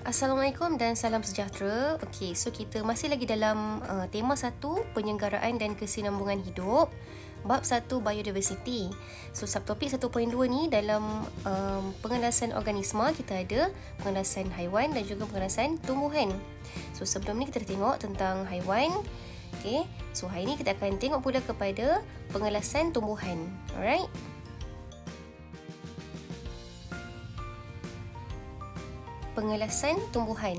Assalamualaikum dan salam sejahtera. Okey, so kita masih lagi dalam tema 1, penyelenggaraan dan kesinambungan hidup. Bab 1, biodiversity. So subtopik 1.2 ni dalam pengelasan organisma, kita ada pengelasan haiwan dan juga pengelasan tumbuhan. So sebelum ni kita tengok tentang haiwan. Okey, so hari ni kita akan tengok pula kepada pengelasan tumbuhan. Alright. Pengelasan tumbuhan.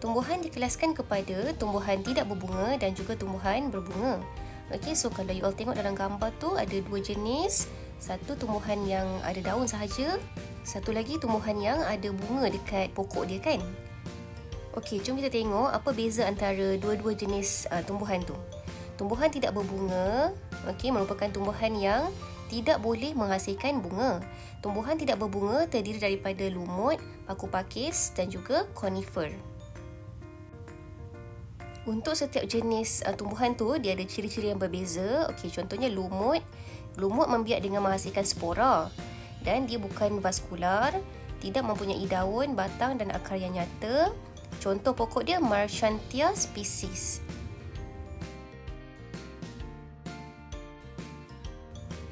Tumbuhan dikelaskan kepada tumbuhan tidak berbunga dan juga tumbuhan berbunga. Okey, so kalau you all tengok dalam gambar tu ada dua jenis. Satu tumbuhan yang ada daun sahaja, satu lagi tumbuhan yang ada bunga dekat pokok dia kan. Okey, jom kita tengok apa beza antara dua-dua jenis tumbuhan tu. Tumbuhan tidak berbunga, okey, merupakan tumbuhan yang tidak boleh menghasilkan bunga. Tumbuhan tidak berbunga terdiri daripada lumut, paku pakis dan juga konifer. Untuk setiap jenis tumbuhan tu, dia ada ciri-ciri yang berbeza. Okey, contohnya lumut. Lumut membiak dengan menghasilkan spora dan dia bukan vaskular, tidak mempunyai daun, batang dan akar yang nyata. Contoh pokok dia Marchantia species.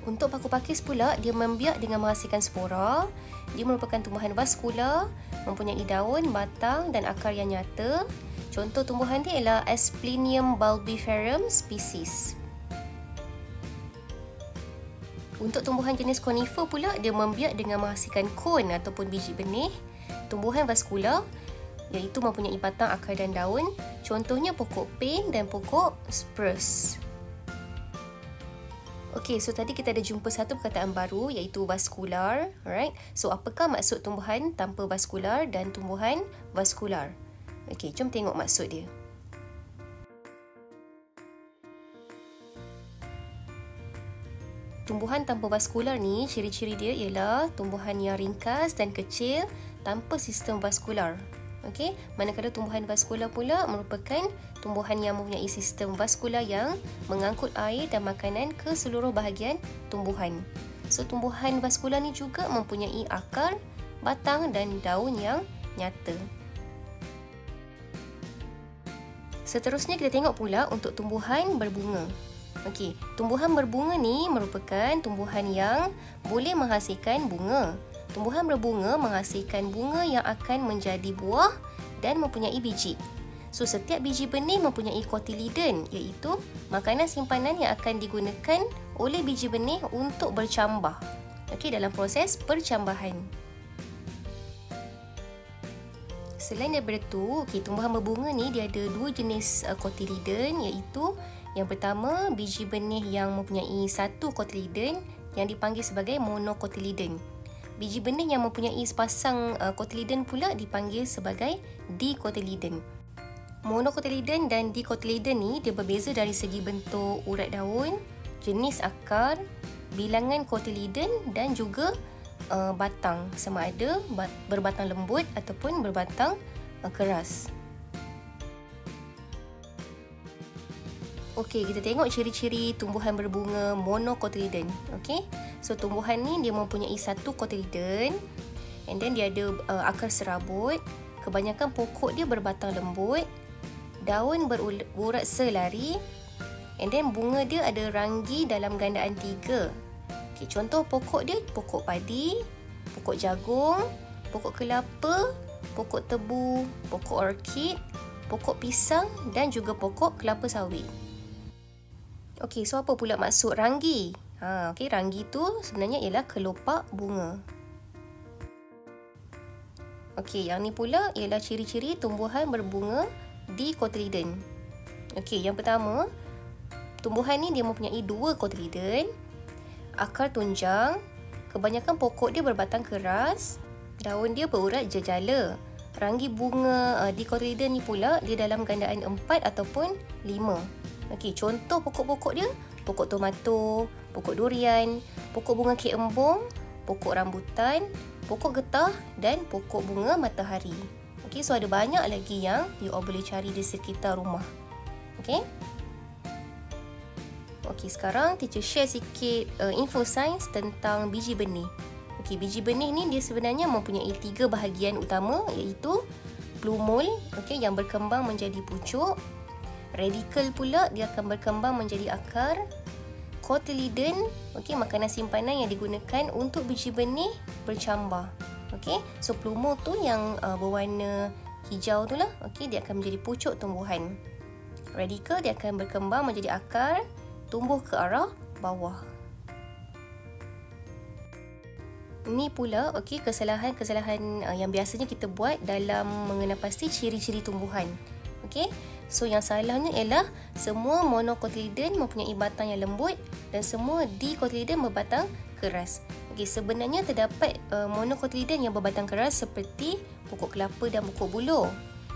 Untuk paku pakis pula, dia membiak dengan menghasilkan spora. Dia merupakan tumbuhan vaskular, mempunyai daun, batang dan akar yang nyata. Contoh tumbuhan dia ialah Asplenium bulbiferum species. Untuk tumbuhan jenis konifer pula, dia membiak dengan menghasilkan kon ataupun biji benih. Tumbuhan vaskular, iaitu mempunyai batang, akar dan daun. Contohnya pokok pine dan pokok spruce. Okey, so tadi kita ada jumpa satu perkataan baru iaitu vaskular. Alright. So apakah maksud tumbuhan tanpa vaskular dan tumbuhan vaskular? Okey, jom tengok maksud dia. Tumbuhan tanpa vaskular ni, ciri-ciri dia ialah tumbuhan yang ringkas dan kecil tanpa sistem vaskular. Okey, manakala tumbuhan vaskular pula merupakan tumbuhan yang mempunyai sistem vaskular yang mengangkut air dan makanan ke seluruh bahagian tumbuhan. So tumbuhan vaskular ni juga mempunyai akar, batang dan daun yang nyata. Seterusnya kita tengok pula untuk tumbuhan berbunga. Okey, tumbuhan berbunga ni merupakan tumbuhan yang boleh menghasilkan bunga. Tumbuhan berbunga menghasilkan bunga yang akan menjadi buah dan mempunyai biji. So, setiap biji benih mempunyai kotiliden, iaitu makanan simpanan yang akan digunakan oleh biji benih untuk bercambah. Okey, dalam proses percambahan. Selain daripada tu, tumbuhan berbunga ni dia ada dua jenis kotiliden, iaitu yang pertama, biji benih yang mempunyai satu kotiliden yang dipanggil sebagai monokotiliden. Biji benih yang mempunyai sepasang kotiliden pula dipanggil sebagai dikotiliden. Monokotiliden dan dikotiliden ni dia berbeza dari segi bentuk urat daun, jenis akar, bilangan kotiliden dan juga batang, sama ada berbatang lembut ataupun berbatang keras. Okey, kita tengok ciri-ciri tumbuhan berbunga monokotiliden. Okey, so tumbuhan ni dia mempunyai satu kotiliden, and then dia ada akar serabut. Kebanyakan pokok dia berbatang lembut, daun berurat selari, and then bunga dia ada ranggi dalam gandaan 3. Okey, contoh pokok dia pokok padi, pokok jagung, pokok kelapa, pokok tebu, pokok orkid, pokok pisang dan juga pokok kelapa sawit. Okey, so apa pula maksud ranggi? Okey, ranggi tu sebenarnya ialah kelopak bunga. Okey, yang ni pula ialah ciri-ciri tumbuhan berbunga dikotiliden. Okey, yang pertama, tumbuhan ni dia mempunyai dua kotiliden, akar tunjang, kebanyakan pokok dia berbatang keras, daun dia berurat jejala. Ranggi bunga dikotiliden ni pula dia dalam gandaan 4 ataupun 5. Okey, contoh pokok-pokok dia, pokok tomato, pokok durian, pokok bunga kek embung, pokok rambutan, pokok getah dan pokok bunga matahari. Okey, so ada banyak lagi yang you all boleh cari di sekitar rumah. Okey. Okey, sekarang teacher share sikit info sains tentang biji benih. Okey, biji benih ni dia sebenarnya mempunyai 3 bahagian utama, iaitu plumule, okey, yang berkembang menjadi pucuk. Radikal pula dia akan berkembang menjadi akar. Cotyledon, okey, makanan simpanan yang digunakan untuk biji benih bercambah. Okey, so plumule tu yang berwarna hijau tu lah, okey, dia akan menjadi pucuk tumbuhan. Radikal dia akan berkembang menjadi akar, tumbuh ke arah bawah. Ni pula, okey, kesalahan-kesalahan yang biasanya kita buat dalam mengenal pasti ciri-ciri tumbuhan. Okey, so yang salahnya ialah semua monocotyledon mempunyai batang yang lembut dan semua dicotyledon berbatang keras. Okey, sebenarnya terdapat monocotyledon yang berbatang keras seperti pokok kelapa dan pokok buluh.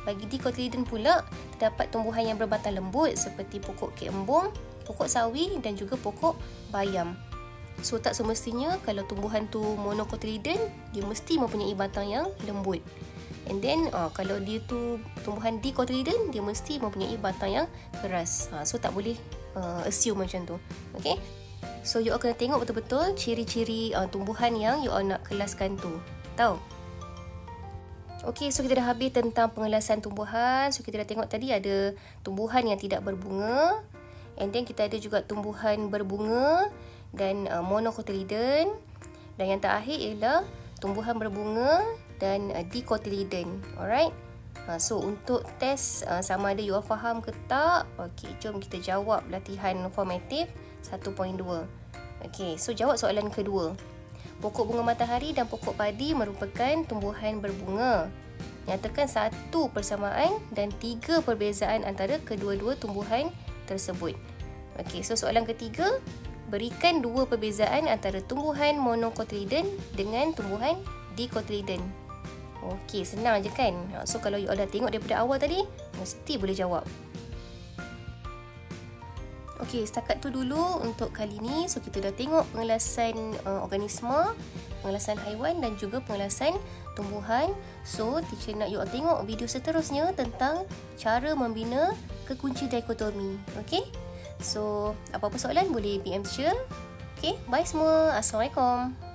Bagi dicotyledon pula, terdapat tumbuhan yang berbatang lembut seperti pokok kek embung, pokok sawi dan juga pokok bayam. So tak semestinya kalau tumbuhan tu monocotyledon, dia mesti mempunyai batang yang lembut. And then kalau dia tu tumbuhan dicotyledon, dia mesti mempunyai batang yang keras. So tak boleh assume macam tu. Okay. So you all kena tengok betul-betul ciri-ciri tumbuhan yang you all nak kelaskan tu. Tahu? Okay, so kita dah habis tentang pengelasan tumbuhan. So kita dah tengok tadi ada tumbuhan yang tidak berbunga. And then kita ada juga tumbuhan berbunga dan monocotyledon. Dan yang terakhir ialah tumbuhan berbunga dan dicotyledon. Alright. So untuk test sama ada you all faham ke tak, okay, jom kita jawab latihan formatif 1.2. Okay, so jawab soalan kedua. Pokok bunga matahari dan pokok padi merupakan tumbuhan berbunga. Nyatakan 1 persamaan dan 3 perbezaan antara kedua-dua tumbuhan tersebut. Okay, so soalan ketiga, berikan 2 perbezaan antara tumbuhan monocotyledon dengan tumbuhan dicotyledon. Okey, senang je kan? So kalau you all dah tengok daripada awal tadi, mesti boleh jawab. Okey, setakat tu dulu untuk kali ni. So kita dah tengok pengelasan organisma, pengelasan haiwan dan juga pengelasan tumbuhan. So teacher nak you all tengok video seterusnya tentang cara membina kekunci dikotomi. Okey? So apa-apa soalan boleh PM teacher. Okey, bye semua. Assalamualaikum.